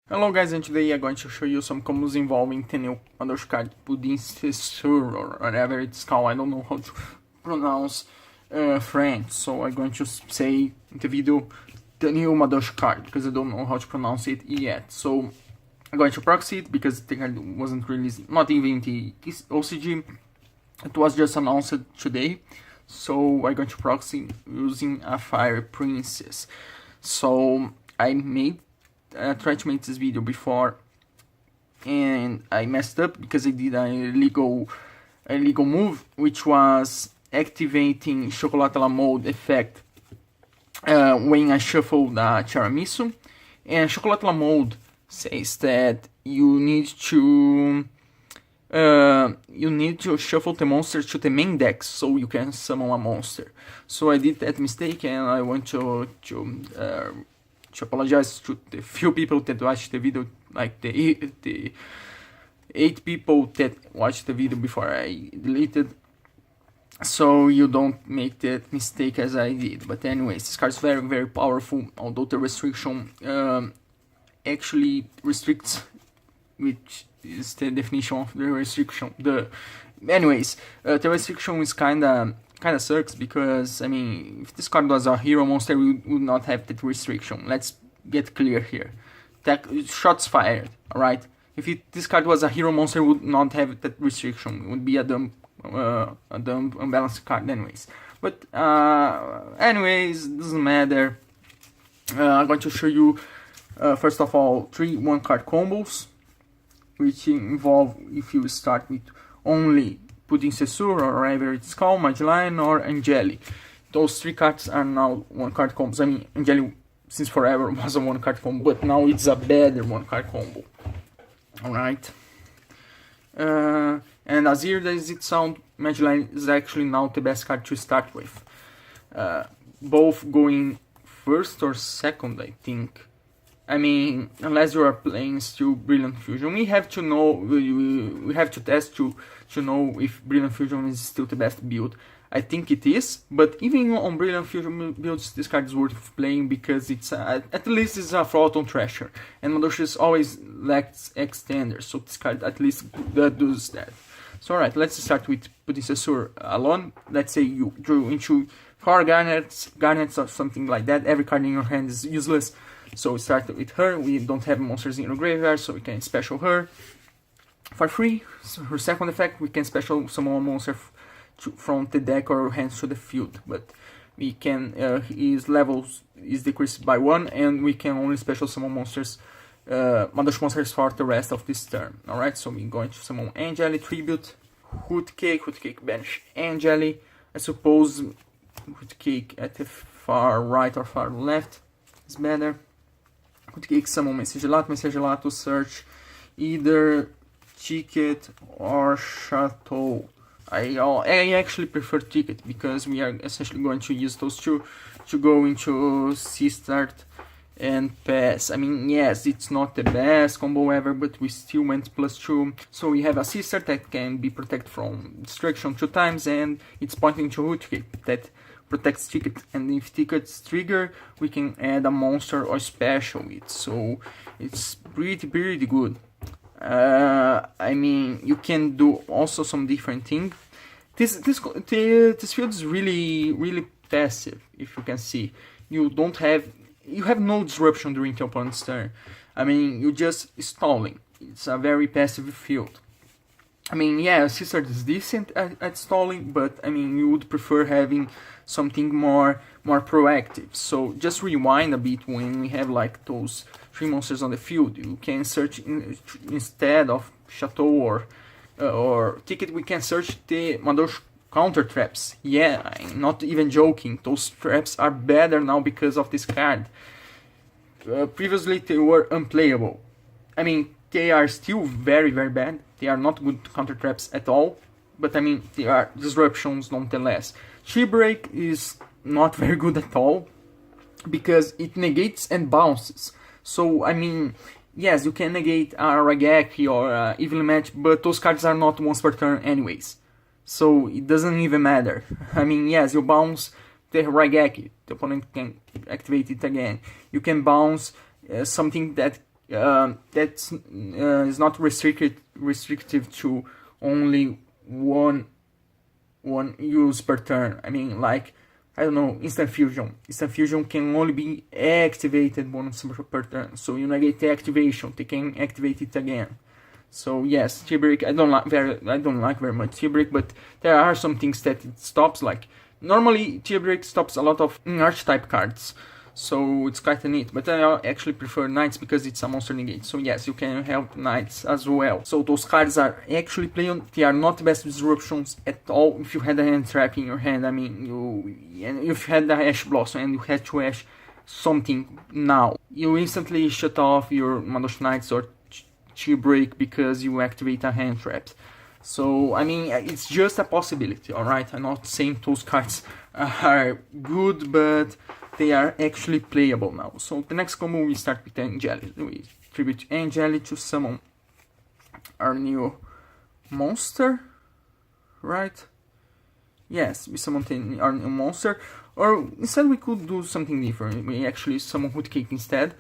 Hello guys, and today I'm going to show you some combos involving the new Madolche Puddingcesseur or whatever it's called. I don't know how to pronounce French, so I'm going to say in the video the new Madolche card because I don't know how to pronounce it yet. So I'm going to proxy it because the card wasn't released, not even the OCG. It was just announced today, so I'm going to proxy using a Fire Princess. So I tried to make this video before and I messed up because I did a illegal move, which was activating Chocolate La Mode effect when I shuffled the Tiramisu. And Chocolate La Mode says that you need to shuffle the monster to the main deck so you can summon a monster. So I did that mistake, and I want to apologize to the few people that watched the video, like the 8 people that watched the video before I deleted, so you don't make that mistake as I did. But anyways, this card is very, very powerful, although the restriction actually restricts, which is the definition of the restriction. The restriction is kinda sucks because, I mean, if this card was a hero monster, we would not have that restriction. Let's get clear here. Shots fired, alright? If this card was a hero monster, we would not have that restriction. It would be a dumb unbalanced card anyways. But anyways, doesn't matter. I'm going to show you first of all 3 1-card combos, which involve, if you start with only Puddingcesseur or whatever it's called, Madolche or Angeli. Those 3 cards are now 1-card combos. I mean, Angeli since forever was a 1-card combo, but now it's a better 1-card combo. Alright. And as weird as it sounds, Madolche is actually now the best card to start with. Both going first or second, I think. I mean, unless you are playing still Brilliant Fusion, we have to know, we have to test to know if Brilliant Fusion is still the best build. I think it is, but even on Brilliant Fusion builds, this card is worth playing because it's at least it's a Photon Thrasher, and Madolche always lacks extenders, so this card at least does that. So alright, let's start with Puddingcesseur alone. Let's say you drew into 4 garnets or something like that. Every card in your hand is useless. So we start with her. We don't have monsters in our graveyard, so we can special her for free. So her second effect, we can special summon a monster from the deck or hands to the field. But we can, his levels is decreased by 1, and we can only special summon monsters, Madolche monsters for the rest of this turn. Alright, so we're going to summon Angeli, Tribute, Hootcake banish Angeli. I suppose Hootcake at the far right or far left is better. Hootcake summon Messagelato, search either Ticket or Chateau. I actually prefer Ticket because we are essentially going to use those two to go into C-Start and pass. I mean, yes, it's not the best combo ever, but we still went +2. So we have a C-Start that can be protected from destruction 2 times, and it's pointing to Hootcake that protects Ticket, and if Tickets trigger, we can add a monster or special it. So it's pretty good. I mean, you can do also some different thing. This field is really passive. If you can see, you have no disruption during your opponent's turn. I mean, you just stalling. It's a very passive field. I mean, yeah, Sister is decent at stalling, but I mean, you would prefer having something more proactive. So just rewind a bit when we have like those 3 monsters on the field. You can search instead of Chateau or Ticket. We can search the Madolche counter traps. Yeah, I'm not even joking. Those traps are better now because of this card. Previously they were unplayable. I mean, they are still very bad. They are not good counter traps at all, but I mean, they are disruptions nonetheless. Tree Break is not very good at all because it negates and bounces. So I mean, yes, you can negate a Rageki or Evil Match, but those cards are not once per turn anyways. So it doesn't even matter. I mean, yes, you bounce the Rageki, the opponent can activate it again. You can bounce something that that's is not restrictive to only one use per turn. I mean, like, I don't know, instant fusion. Instant fusion can only be activated once per turn. So you negate the activation, they can activate it again. So yes, T-Break, I don't like very much T-Break, but there are some things that it stops. Like normally T-Break stops a lot of archetype cards, so it's quite neat. But I actually prefer Knights because it's a monster negate. So yes, you can have Knights as well. So those cards are actually played. They are not the best disruptions at all. If you had a hand trap in your hand, I mean, if you had the Ash Blossom and you had to Ash something now, you instantly shut off your Madolche Knights or T-Break because you activate a hand trap. So I mean, it's just a possibility, alright? I'm not saying those cards are good, but they are actually playable now. So the next combo we start with Angeli. We tribute Angeli to summon our new monster, right? Yes, we summon our new monster. Or instead we could do something different. We actually summon Hoodcake instead,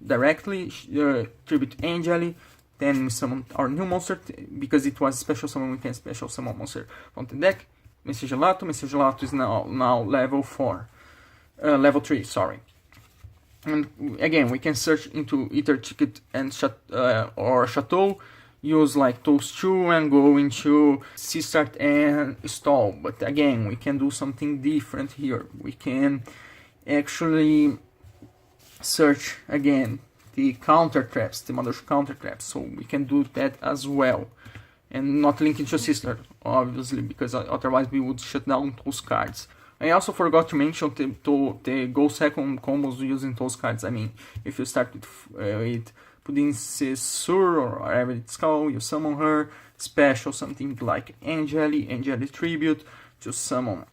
directly, tribute Angeli. Then we summon our new monster, because it was special summon, we can special summon monster from the deck. Gelato. Gelato is now level 4. Level 3, sorry. And again, we can search into either Ticket and or Chateau, use like those two and go into C-Start and Stall. But again, we can do something different here. We can actually search again the counter traps, the Madolche counter traps, so we can do that as well. And not link into Sister, obviously, because otherwise we would shut down those cards. I also forgot to mention the go second combos using those cards. I mean, if you start with Puddingcesseur or whatever it's called, you summon her, special something like Angeli Tribute to summon,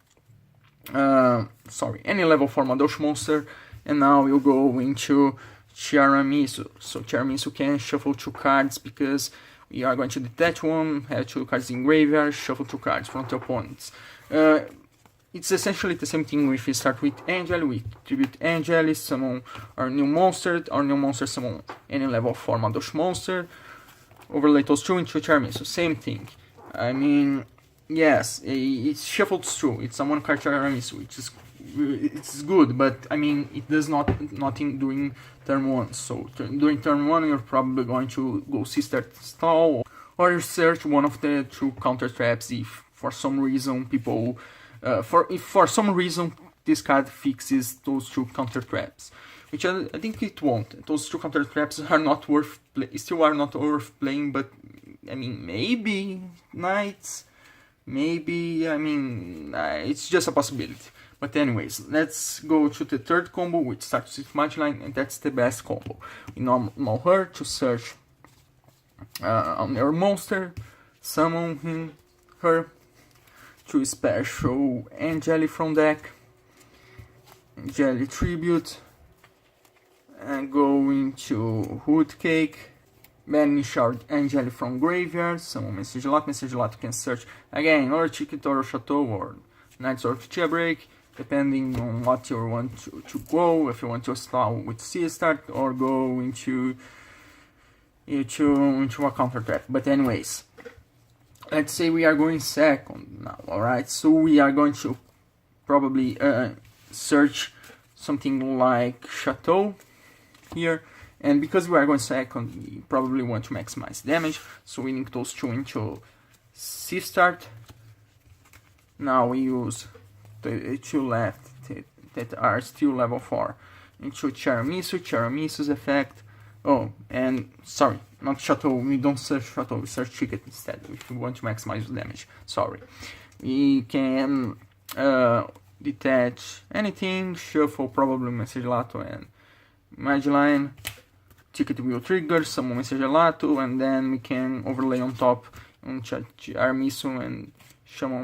any level 4 Madolche monster, and now we'll go into Tiramisu. So Tiramisu can shuffle 2 cards because we are going to detach one, have 2 cards in graveyard, shuffle 2 cards from the opponents. It's essentially the same thing if we start with Angeli, we tribute Angeli, summon our new monster summon any level 4 Madolche monster, overlay those 2 into Tiramisu, same thing. I mean, yes, it's shuffled 2, it's a 1 card Tiramisu, which is it's good, but I mean, it does nothing during turn 1. So during turn 1 you're probably going to go C-Start Stall, or you search one of the 2 counter traps if for some reason people if for some reason this card fixes those 2 counter traps, which I think it won't. Those 2 counter traps are not worth playing, but I mean, maybe Knights, maybe, I mean, it's just a possibility. But anyways, let's go to the third combo, which starts with Madeline, and that's the best combo. We normal her to search on our monster, summon her to special Angeli from deck, Angeli Tribute, and go into Hoodcake, banish our Angeli from graveyard, summon Gelato can search again, or Ticket or Chateau, or Knights or T-Break, depending on what you want to go, if you want to start with C-Start or go into a counter trap. But anyways, let's say we are going second now, alright? So we are going to probably search something like Chateau here, and because we are going second, we probably want to maximize damage, so we link those 2 into C-Start. Now we use the 2 left that are still level 4 into Tiramisu's effect. Oh, and sorry, not Chateau, we don't search Chateau, we search Ticket instead if we want to maximize damage, sorry. We can detach anything, shuffle probably Gelato and Madeline, Ticket will trigger, summon Gelato, and then we can overlay on top on Tiramisu and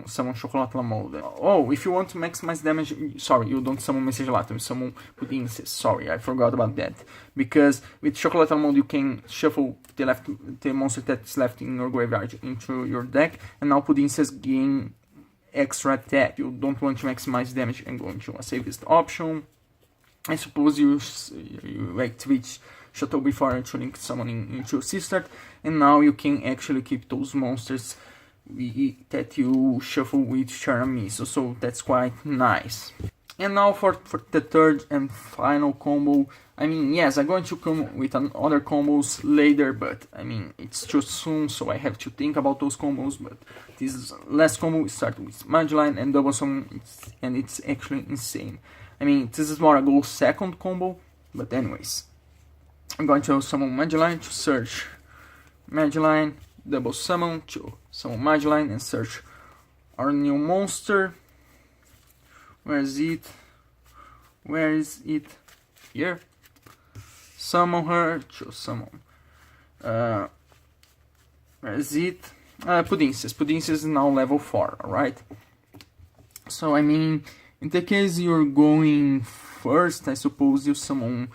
summon Chocolate Mode. Oh, if you want to maximize damage, sorry, you don't summon Gelato, you summon Puddingcesseur. Sorry, I forgot about that. Because with Chocolate Mode you can shuffle the monster that's left in your graveyard into your deck, and now Puddingcesseur gain extra attack. You don't want to maximize damage and go into a safest option. I suppose you activate Chateau before to link summoning into Seastart, and now you can actually keep those monsters that you shuffle with Tiramisu, so that's quite nice. And now for the third and final combo. I mean, yes, I'm going to come with other combos later, but I mean, it's too soon, so I have to think about those combos. But this last combo starts with Madolche and double summon, and it's actually insane. I mean, this is more a go second combo, but anyways. I'm going to summon Madolche to search Madolche, double summon to summon Madolche and search our new monster. Where is it? Where is it? Here. Summon her to summon. Where is it? Puddingcesseur. Puddingcesseur is now level 4, alright? So, I mean, in the case you're going first, I suppose you summon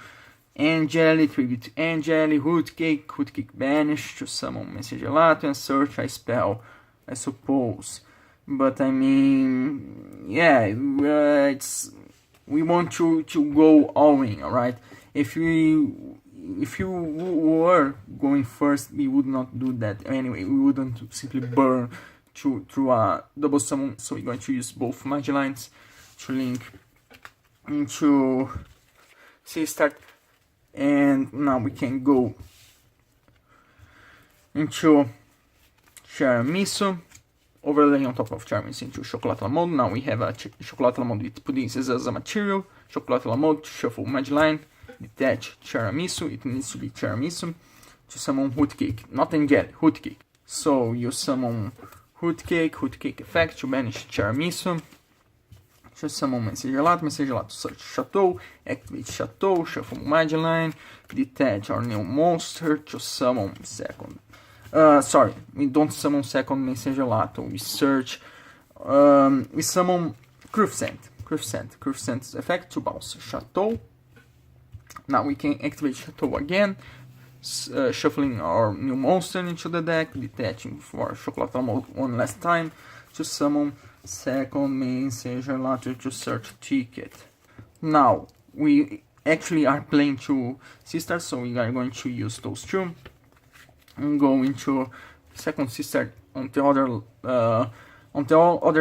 Angeli, tribute Angeli, Hootcake banish to summon Messer Gelato and search a spell, I suppose. But I mean, yeah, we want to go all in, alright? If you were going first, we would not do that anyway. We wouldn't simply burn through a double summon. So we're going to use both Madolches to link into Seastart, and now we can go into Tiramisu. Overlay on top of Tiramisu into Chocolate mode. Now we have a Chocolate mode with Puddingcesseur as a material. Chocolate mode to shuffle Madolche. Detach Tiramisu. It needs to be Tiramisu. To summon Hootcake. Not Angeli, Hootcake. So you summon Hootcake effect to banish Tiramisu. To summon Messer Gelato, search Chateau. Activate Chateau. Shuffle Madolche. Detach our new monster to summon second. Sorry, we don't summon second Messer Gelato. We search. We summon Cruffscent effect to bounce Chateau. Now we can activate Chateau again, shuffling our new monster into the deck, detaching for Chocolate mode one last time to summon second Messer Gelato to search ticket. Now we actually are playing two Seastart, so we are going to use those two. And go into second Seastart on the other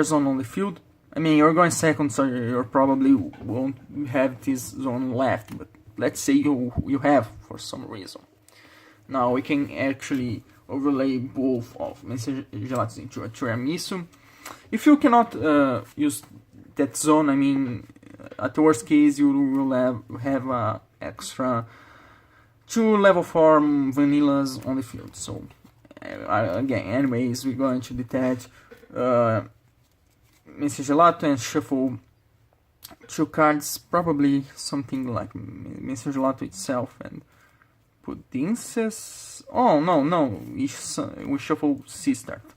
zone on the field. I mean, you're going second, so you probably won't have this zone left, but let's say you have for some reason. Now we can actually overlay both of Messer Gelato into a Tiramisu. If you cannot use that zone, I mean, at the worst case, you will have extra 2 level 4 vanillas on the field. So again, anyways, we're going to detach Messer Gelato and shuffle 2 cards, probably something like Messer Gelato itself and Puddingcesseur. Oh no, we shuffle Seastart.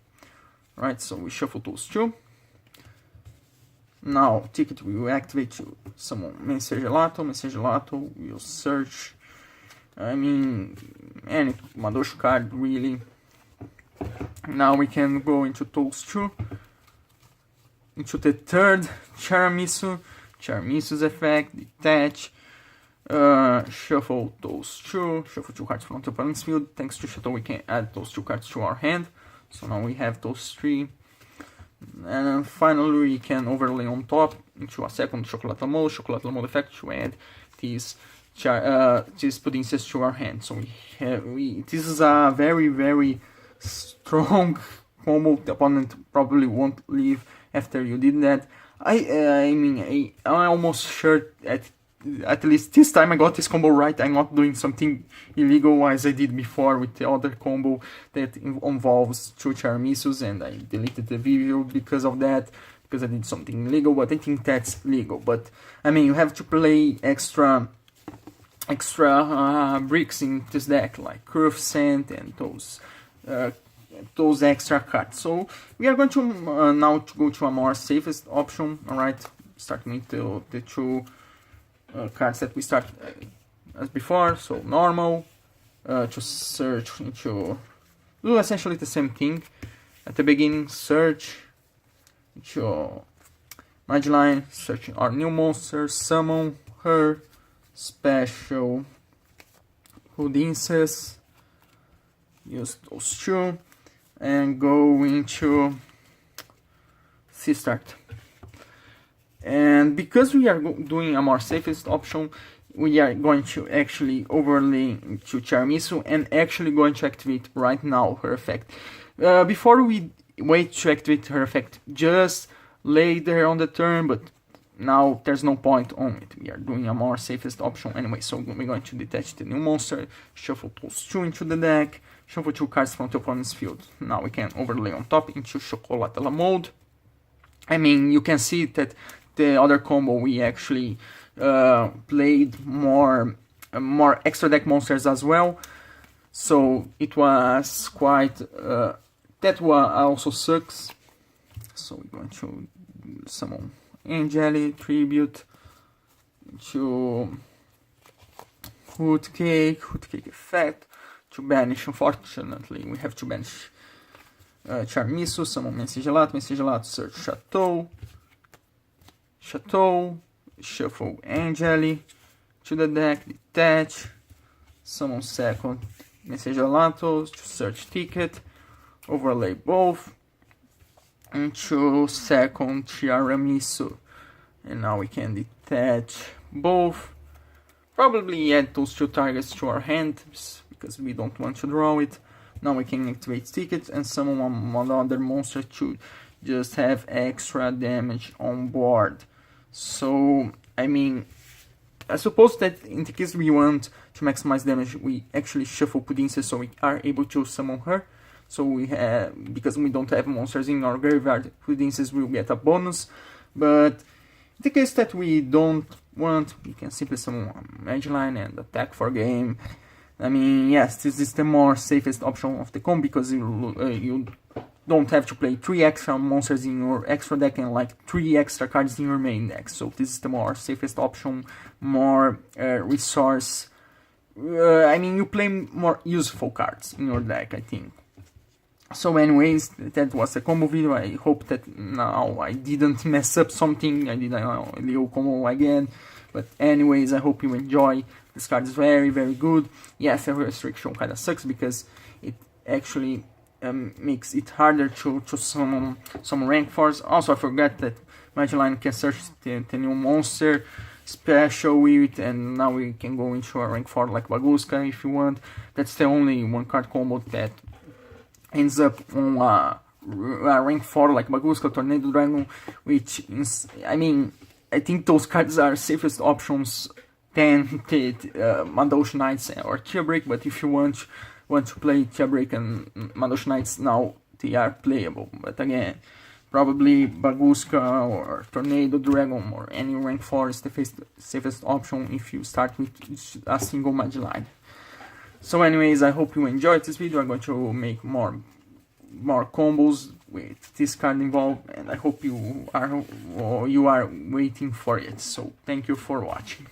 Right, so we shuffle those 2. Now ticket we will activate to summon Messer Gelato will search. I mean, any Madolche card really. Now we can go into those 2. Into the third Tiramisu's effect, detach, shuffle those 2, shuffle 2 cards from the opponent's field. Thanks to Chateau we can add those 2 cards to our hand. So now we have those 3. And finally we can overlay on top into a second Chocolate mode effect to add these Puddingcesseur to our hand. So this is a very strong combo. The opponent probably won't leave after you did that. I'm almost sure at least this time I got this combo right. I'm not doing something illegal as I did before with the other combo that involves 2 Tiramisus, and I deleted the video because of that, because I did something illegal, but I think that's legal. But I mean, you have to play extra bricks in this deck, like Cruffscent and those extra cards. So we are going to now to go to a more safest option. Alright, starting with the 2 cards that we start as before. So normal, to search into, do essentially the same thing at the beginning. Search into Madolche, searching our new monster, summon her, special Puddingcesseur. Use those two and go into C-Start. And because we are doing a more safest option, we are going to actually overlay to Tiramisu and actually going to activate right now her effect. Before we wait to activate her effect, just later on the turn, but now there's no point on it. We are doing a more safest option anyway, so we're going to detach the new monster, shuffle those two into the deck, shuffle 2 cards from the opponent's field. Now we can overlay on top into Chocolatella mode. I mean, you can see that the other combo we actually played more extra deck monsters as well, so it was quite that one also sucks. So we're going to summon Angeli, Tribute to Hootcake effect, to banish. Unfortunately, we have to banish Tiramisu, summon Messagelato, search Chateau, shuffle Angeli to the deck, detach, summon second Messagelato to search ticket, overlay both into second Tiramisu, and now we can detach both. Probably add those 2 targets to our hand because we don't want to draw it. Now we can activate tickets and summon another monster to just have extra damage on board. So I mean, I suppose that in the case we want to maximize damage, we actually shuffle Puddingcesseur so we are able to summon her. So we have, because we don't have monsters in our graveyard, Puddingcesseur will get a bonus. But in the case that we don't want, we can simply summon Madeline and attack for game. I mean, yes, this is the more safest option of the combo because you don't have to play 3 extra monsters in your extra deck and like 3 extra cards in your main deck. So this is the more safest option, more resource. I mean, you play more useful cards in your deck, I think. So anyways, that was the combo video. I hope that now I didn't mess up something. I did a Leo combo again. But anyways, I hope you enjoy. This card is very, very good. Yes, the restriction kind of sucks because it actually makes it harder to summon some rank 4s. Also, I forgot that Madeline can search the new monster special with, and now we can go into a rank 4 like Baguska if you want. That's the only 1 card combo that ends up on a rank 4 like Baguska, Tornado Dragon, which is, I mean, I think those cards are safest options than the Madolche Knights or Tearbreak, but if you want to play Tearbreak and Madolche Knights now, they are playable. But again, probably Baguska or Tornado Dragon or any rank 4 is the safest option if you start with a single Madeline. So anyways, I hope you enjoyed this video. I'm going to make more combos with this card involved, and I hope you are waiting for it. So thank you for watching.